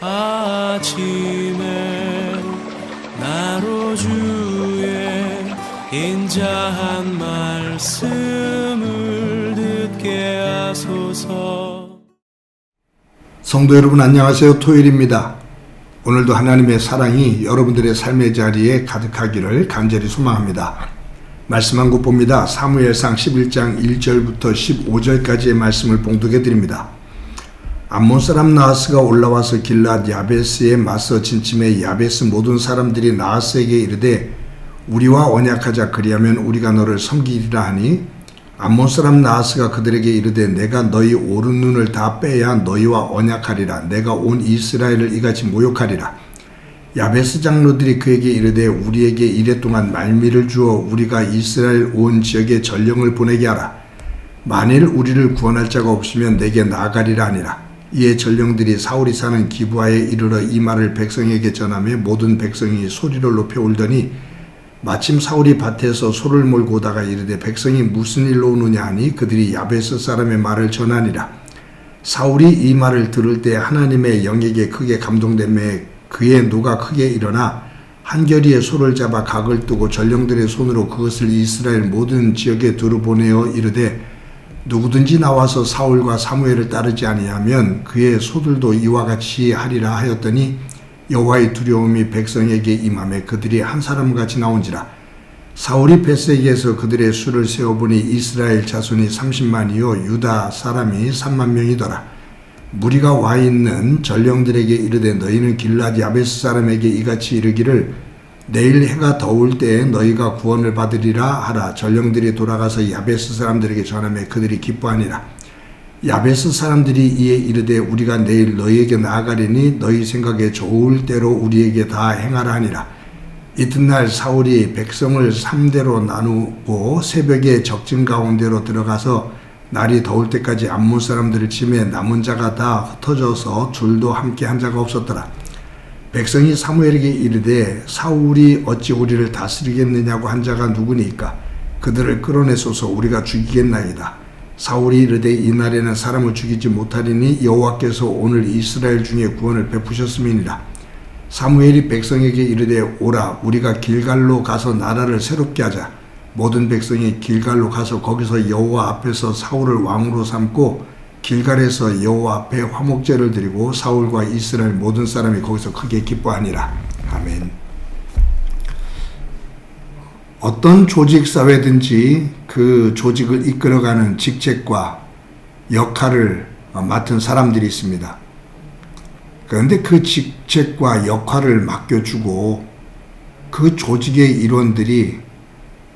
아침에 나로 주의 인자한 말씀을 듣게 하소서. 성도 여러분 안녕하세요. 토요일입니다. 오늘도 하나님의 사랑이 여러분들의 삶의 자리에 가득하기를 간절히 소망합니다. 말씀 한 곳 봅니다. 사무엘상 11장 1절부터 15절까지의 말씀을 봉독해 드립니다. 암몬 사람 나하스가 올라와서 길랏 야베스에 맞서 진침해 야베스 모든 사람들이 나하스에게 이르되 우리와 언약하자, 그리하면 우리가 너를 섬기리라 하니, 암몬 사람 나하스가 그들에게 이르되 내가 너희 오른 눈을 다 빼야 너희와 언약하리라. 내가 온 이스라엘을 이같이 모욕하리라. 야베스 장로들이 그에게 이르되 우리에게 이랫동안 말미를 주어 우리가 이스라엘 온 지역에 전령을 보내게 하라. 만일 우리를 구원할 자가 없으면 내게 나아가리라 하니라. 이에 전령들이 사울이 사는 기브아에 이르러 이 말을 백성에게 전하며 모든 백성이 소리를 높여 울더니 마침 사울이 밭에서 소를 몰고 오다가 이르되 백성이 무슨 일로 오느냐 하니 그들이 야베스 사람의 말을 전하니라. 사울이 이 말을 들을 때 하나님의 영에게 크게 감동되며 그의 노가 크게 일어나 한겨리에 소를 잡아 각을 뜨고 전령들의 손으로 그것을 이스라엘 모든 지역에 두루 보내어 이르되 누구든지 나와서 사울과 사무엘을 따르지 아니하면 그의 소들도 이와 같이 하리라 하였더니 여호와의 두려움이 백성에게 임하매 그들이 한 사람같이 나온지라. 사울이 벳세기에서 그들의 수를 세어보니 이스라엘 자손이 30만이요 유다 사람이 3만 명이더라. 무리가 와 있는 전령들에게 이르되 너희는 길랏 야베스 사람에게 이같이 이르기를 내일 해가 더울 때에 너희가 구원을 받으리라 하라. 전령들이 돌아가서 야베스 사람들에게 전하며 그들이 기뻐하니라. 야베스 사람들이 이에 이르되 우리가 내일 너희에게 나아가리니 너희 생각에 좋을 대로 우리에게 다 행하라 하니라. 이튿날 사울이 백성을 3대로 나누고 새벽에 적진 가운데로 들어가서 날이 더울 때까지 암몬 사람들을 치매 남은 자가 다 흩어져서 줄도 함께 한 자가 없었더라. 백성이 사무엘에게 이르되 사울이 어찌 우리를 다스리겠느냐고 한 자가 누구니까 그들을 끌어내소서 우리가 죽이겠나이다. 사울이 이르되 이날에는 사람을 죽이지 못하리니 여호와께서 오늘 이스라엘 중에 구원을 베푸셨음이니라. 사무엘이 백성에게 이르되 오라, 우리가 길갈로 가서 나라를 새롭게 하자. 모든 백성이 길갈로 가서 거기서 여호와 앞에서 사울을 왕으로 삼고 길갈에서 여호와 앞에 화목제를 드리고 사울과 이스라엘 모든 사람이 거기서 크게 기뻐하니라. 아멘. 어떤 조직 사회든지 그 조직을 이끌어가는 직책과 역할을 맡은 사람들이 있습니다. 그런데 그 직책과 역할을 맡겨주고 그 조직의 일원들이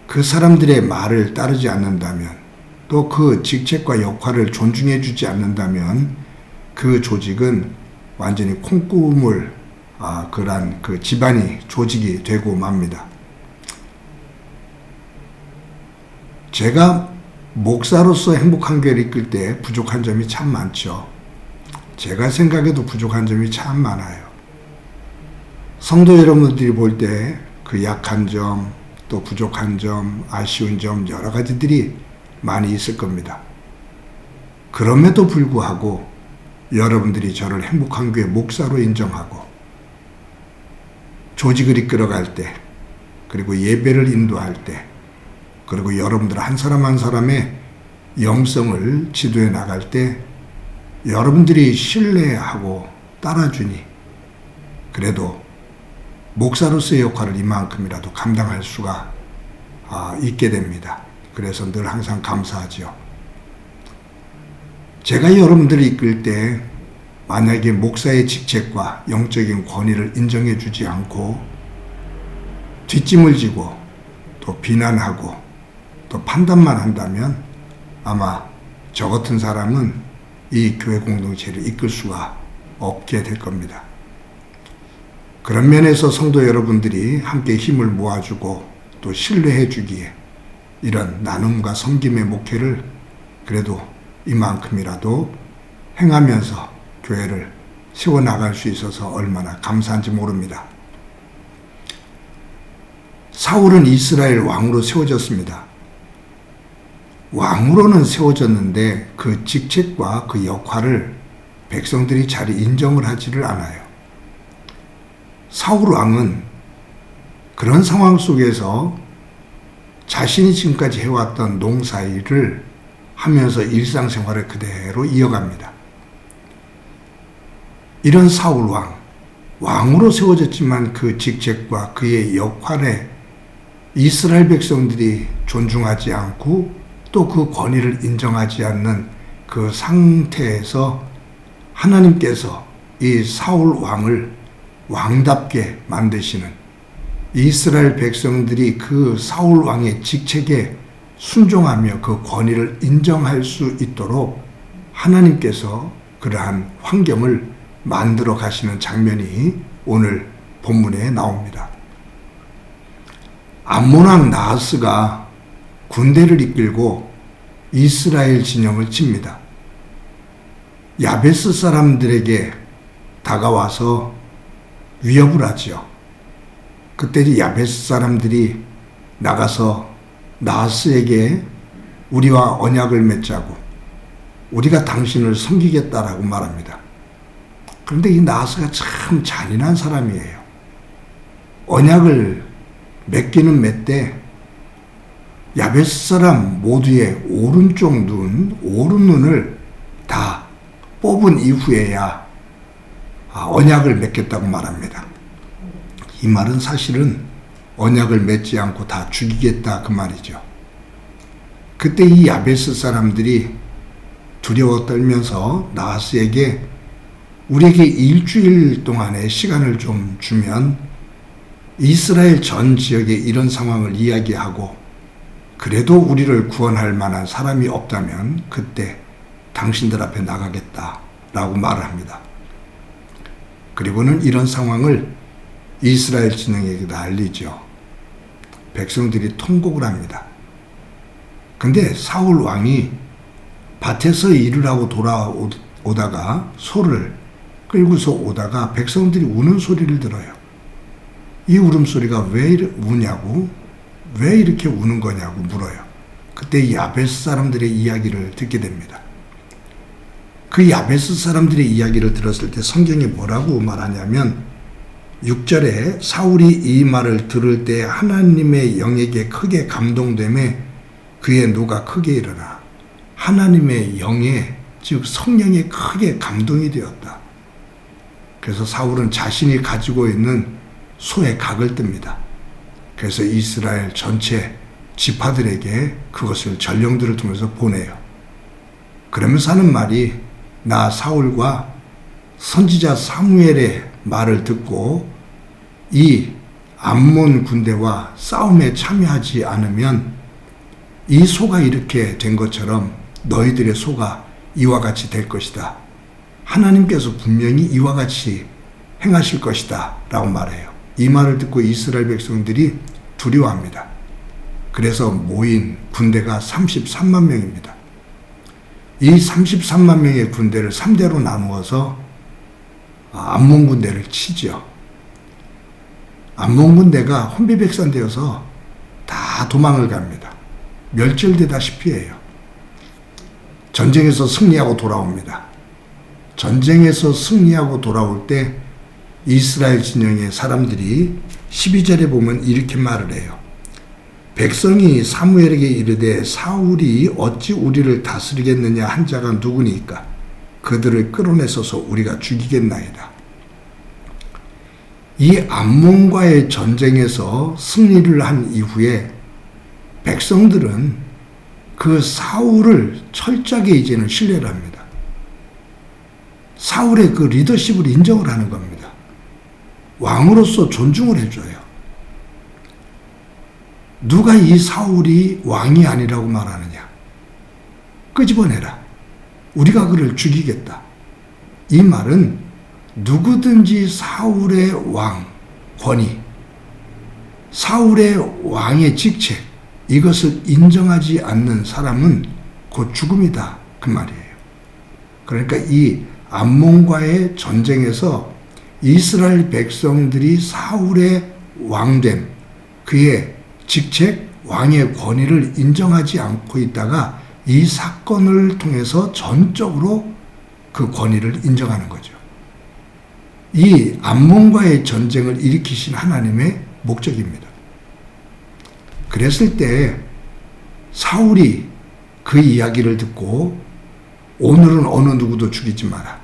그 사람들의 말을 따르지 않는다면, 또 그 직책과 역할을 존중해 주지 않는다면 그 조직은 완전히 콩고물 그런 그 집안이 조직이 되고 맙니다. 제가 목사로서 행복한 교회를 이끌 때 부족한 점이 참 많죠. 제가 생각해도 부족한 점이 참 많아요. 성도 여러분들이 볼 때 그 약한 점, 또 부족한 점, 아쉬운 점 여러 가지들이 많이 있을 겁니다. 그럼에도 불구하고 여러분들이 저를 행복한 교회 목사로 인정하고 조직을 이끌어갈 때, 그리고 예배를 인도할 때, 그리고 여러분들 한 사람 한 사람의 영성을 지도해 나갈 때 여러분들이 신뢰하고 따라주니 그래도 목사로서의 역할을 이만큼이라도 감당할 수가 있게 됩니다. 그래서 늘 항상 감사하죠. 제가 여러분들을 이끌 때 만약에 목사의 직책과 영적인 권위를 인정해 주지 않고 뒷짐을 지고 또 비난하고 또 판단만 한다면 아마 저 같은 사람은 이 교회 공동체를 이끌 수가 없게 될 겁니다. 그런 면에서 성도 여러분들이 함께 힘을 모아주고 또 신뢰해 주기에 이런 나눔과 섬김의 목회를 그래도 이만큼이라도 행하면서 교회를 세워나갈 수 있어서 얼마나 감사한지 모릅니다. 사울은 이스라엘 왕으로 세워졌습니다. 왕으로는 세워졌는데 그 직책과 그 역할을 백성들이 잘 인정을 하지를 않아요. 사울 왕은 그런 상황 속에서 자신이 지금까지 해왔던 농사일을 하면서 일상생활을 그대로 이어갑니다. 이런 사울 왕으로 세워졌지만 그 직책과 그의 역할에 이스라엘 백성들이 존중하지 않고 또 그 권위를 인정하지 않는 그 상태에서 하나님께서 이 사울 왕을 왕답게 만드시는, 이스라엘 백성들이 그 사울 왕의 직책에 순종하며 그 권위를 인정할 수 있도록 하나님께서 그러한 환경을 만들어 가시는 장면이 오늘 본문에 나옵니다. 암몬 왕 나하스가 군대를 이끌고 이스라엘 진영을 칩니다. 야베스 사람들에게 다가와서 위협을 하지요. 그때 야베스 사람들이 나가서 나하스에게 우리와 언약을 맺자고, 우리가 당신을 섬기겠다라고 말합니다. 그런데 이 나하스가 참 잔인한 사람이에요. 언약을 맺기는 맺되 야베스 사람 모두의 오른쪽 눈, 오른눈을 다 뽑은 이후에야 언약을 맺겠다고 말합니다. 이 말은 사실은 언약을 맺지 않고 다 죽이겠다 그 말이죠. 그때 이 야베스 사람들이 두려워 떨면서 나하스에게 우리에게 일주일 동안의 시간을 좀 주면 이스라엘 전 지역에 이런 상황을 이야기하고 그래도 우리를 구원할 만한 사람이 없다면 그때 당신들 앞에 나가겠다라고 말을 합니다. 그리고는 이런 상황을 이스라엘 진영에게도 알리죠. 백성들이 통곡을 합니다. 근데 사울 왕이 밭에서 일을 하고 돌아오다가 소를 끌고서 오다가 백성들이 우는 소리를 들어요. 이 울음소리가 왜 우냐고, 왜 이렇게 우는 거냐고 물어요. 그때 야베스 사람들의 이야기를 듣게 됩니다. 그 야베스 사람들의 이야기를 들었을 때 성경이 뭐라고 말하냐면 6절에 사울이 이 말을 들을 때 하나님의 영에게 크게 감동되매 그의 누가 크게 일어나 하나님의 영에, 즉 성령에 크게 감동이 되었다. 그래서 사울은 자신이 가지고 있는 소의 각을 뜹니다. 그래서 이스라엘 전체 지파들에게 그것을 전령들을 통해서 보내요. 그러면서 하는 말이, 나 사울과 선지자 사무엘의 말을 듣고 이 암몬 군대와 싸움에 참여하지 않으면 이 소가 이렇게 된 것처럼 너희들의 소가 이와 같이 될 것이다. 하나님께서 분명히 이와 같이 행하실 것이다 라고 말해요. 이 말을 듣고 이스라엘 백성들이 두려워합니다. 그래서 모인 군대가 33만 명입니다. 이 33만 명의 군대를 3대로 나누어서 암몬 군대를 치죠. 암몬 군대가 혼비백산되어서 다 도망을 갑니다. 멸절되다시피 해요. 전쟁에서 승리하고 돌아옵니다. 전쟁에서 승리하고 돌아올 때 이스라엘 진영의 사람들이 12절에 보면 이렇게 말을 해요. 백성이 사무엘에게 이르되 사울이 어찌 우리를 다스리겠느냐 한 자가 누구니까 그들을 끌어내서서 우리가 죽이겠나이다. 이 암몬과의 전쟁에서 승리를 한 이후에 백성들은 그 사울을 철저하게 이제는 신뢰를 합니다. 사울의 그 리더십을 인정을 하는 겁니다. 왕으로서 존중을 해줘요. 누가 이 사울이 왕이 아니라고 말하느냐? 끄집어내라. 우리가 그를 죽이겠다. 이 말은 누구든지 사울의 왕 권위, 사울의 왕의 직책, 이것을 인정하지 않는 사람은 곧 죽음이다. 그 말이에요. 그러니까 이 암몬과의 전쟁에서 이스라엘 백성들이 사울의 왕됨, 그의 직책, 왕의 권위를 인정하지 않고 있다가 이 사건을 통해서 전적으로 그 권위를 인정하는 거죠. 이 암몬과의 전쟁을 일으키신 하나님의 목적입니다. 그랬을 때 사울이 그 이야기를 듣고 오늘은 어느 누구도 죽이지 마라.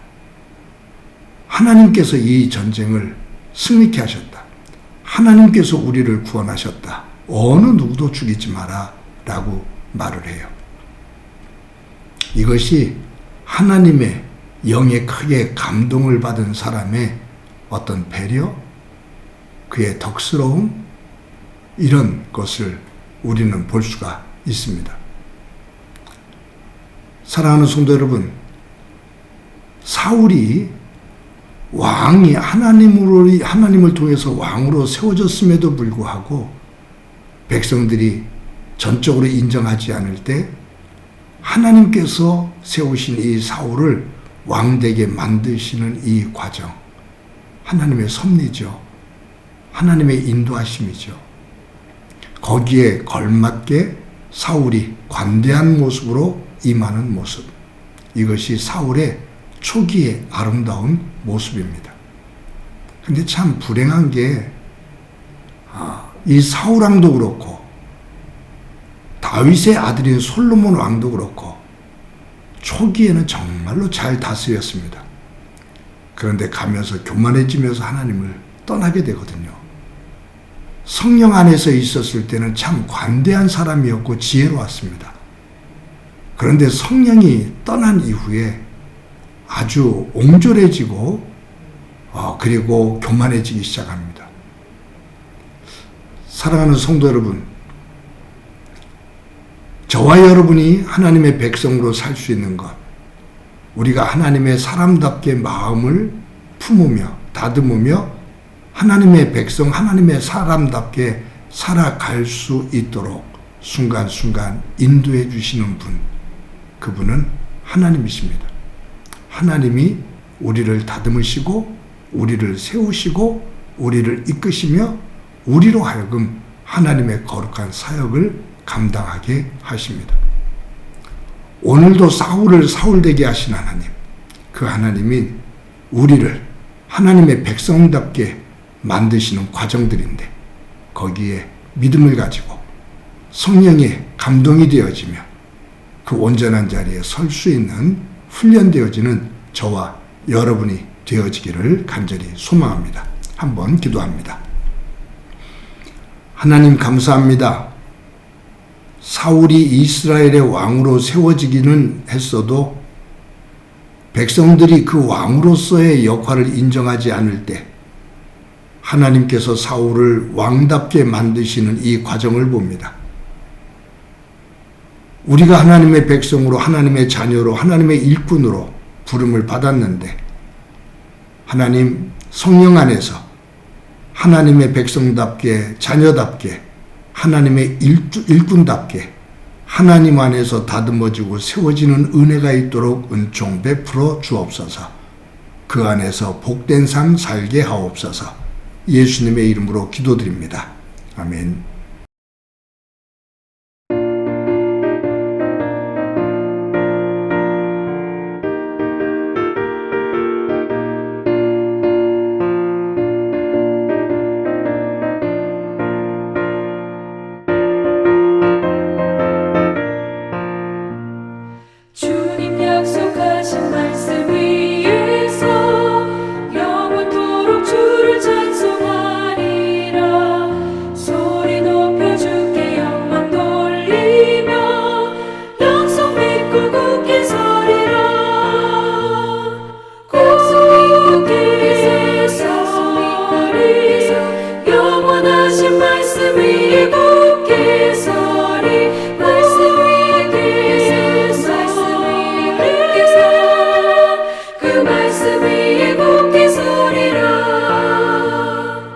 하나님께서 이 전쟁을 승리케 하셨다. 하나님께서 우리를 구원하셨다. 어느 누구도 죽이지 마라 라고 말을 해요. 이것이 하나님의 영에 크게 감동을 받은 사람의 어떤 배려, 그의 덕스러움, 이런 것을 우리는 볼 수가 있습니다. 사랑하는 성도 여러분, 사울이 왕이 하나님을 통해서 왕으로 세워졌음에도 불구하고 백성들이 전적으로 인정하지 않을 때 하나님께서 세우신 이 사울을 왕되게 만드시는 이 과정, 하나님의 섭리죠. 하나님의 인도하심이죠. 거기에 걸맞게 사울이 관대한 모습으로 임하는 모습, 이것이 사울의 초기의 아름다운 모습입니다. 근데 참 불행한 게 이 사울 왕도 그렇고 다윗의 아들인 솔로몬 왕도 그렇고 초기에는 정말로 잘 다스렸습니다. 그런데 가면서 교만해지면서 하나님을 떠나게 되거든요. 성령 안에서 있었을 때는 참 관대한 사람이었고 지혜로웠습니다. 그런데 성령이 떠난 이후에 아주 옹졸해지고 그리고 교만해지기 시작합니다. 사랑하는 성도 여러분, 저와 여러분이 하나님의 백성으로 살 수 있는 것, 우리가 하나님의 사람답게 마음을 품으며 다듬으며 하나님의 백성, 하나님의 사람답게 살아갈 수 있도록 순간순간 인도해 주시는 분, 그분은 하나님이십니다. 하나님이 우리를 다듬으시고 우리를 세우시고 우리를 이끄시며 우리로 하여금 하나님의 거룩한 사역을 감당하게 하십니다. 오늘도 사울을 사울되게 하신 하나님, 그 하나님이 우리를 하나님의 백성답게 만드시는 과정들인데 거기에 믿음을 가지고 성령의 감동이 되어지며 그 온전한 자리에 설 수 있는 훈련되어지는 저와 여러분이 되어지기를 간절히 소망합니다. 한번 기도합니다. 하나님 감사합니다. 사울이 이스라엘의 왕으로 세워지기는 했어도 백성들이 그 왕으로서의 역할을 인정하지 않을 때 하나님께서 사울을 왕답게 만드시는 이 과정을 봅니다. 우리가 하나님의 백성으로, 하나님의 자녀로, 하나님의 일꾼으로 부름을 받았는데 하나님 성령 안에서 하나님의 백성답게, 자녀답게, 하나님의 일꾼답게 하나님 안에서 다듬어지고 세워지는 은혜가 있도록 은총 베풀어 주옵소서. 그 안에서 복된 삶 살게 하옵소서. 예수님의 이름으로 기도드립니다. 아멘.